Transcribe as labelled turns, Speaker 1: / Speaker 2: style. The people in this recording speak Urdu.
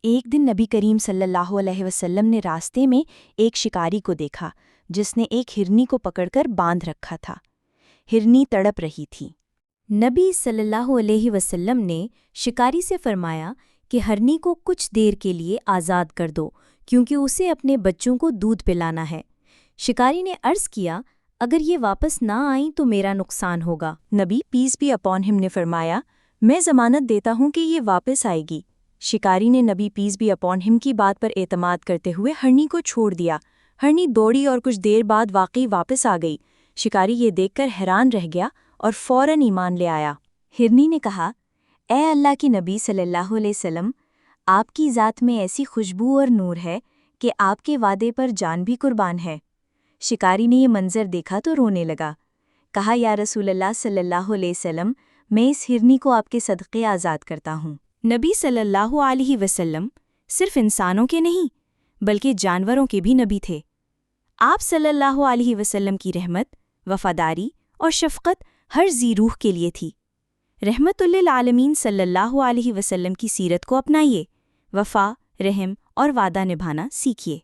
Speaker 1: ایک دن نبی کریم صلی اللہ علیہ وسلم نے راستے میں ایک شکاری کو دیکھا جس نے ایک ہرنی کو پکڑ کر باندھ رکھا تھا۔ ہرنی تڑپ رہی تھی۔
Speaker 2: نبی صلی اللہ علیہ وسلم نے شکاری سے فرمایا کہ ہرنی کو کچھ دیر کے لیے آزاد کر دو کیونکہ اسے اپنے بچوں کو دودھ پلانا ہے۔ شکاری نے عرض کیا، اگر یہ واپس نہ آئیں تو میرا نقصان ہوگا۔
Speaker 1: نبی پیس بی اپون ہم نے فرمایا، میں ضمانت دیتا ہوں کہ یہ واپس آئے گی۔ شکاری نے نبی پیس بی اپون ہم کی بات پر اعتماد کرتے ہوئے ہرنی کو چھوڑ دیا۔ ہرنی دوڑی اور کچھ دیر بعد واقعی واپس آ گئی۔ شکاری یہ دیکھ کر حیران رہ گیا اور فوراً ایمان لے آیا۔ ہرنی نے کہا، اے اللہ کی نبی صلی اللہ علیہ وسلم، آپ کی ذات میں ایسی خوشبو اور نور ہے کہ آپ کے وعدے پر جان بھی قربان ہے۔ شکاری نے یہ منظر دیکھا تو رونے لگا۔ کہا، یا رسول اللہ صلی اللہ علیہ وسلم، میں اس ہرنی کو آپ کے صدقے آزاد کرتا ہوں۔
Speaker 2: نبی صلی اللہ علیہ وسلم صرف انسانوں کے نہیں بلکہ جانوروں کے بھی نبی تھے۔ آپ صلی اللہ علیہ وسلم کی رحمت، وفاداری اور شفقت ہر ذی روح کے لیے تھی۔ رحمت للعالمین صلی اللہ علیہ وسلم کی سیرت کو اپنائیے، وفا، رحم اور وعدہ نبھانا سیکھیے۔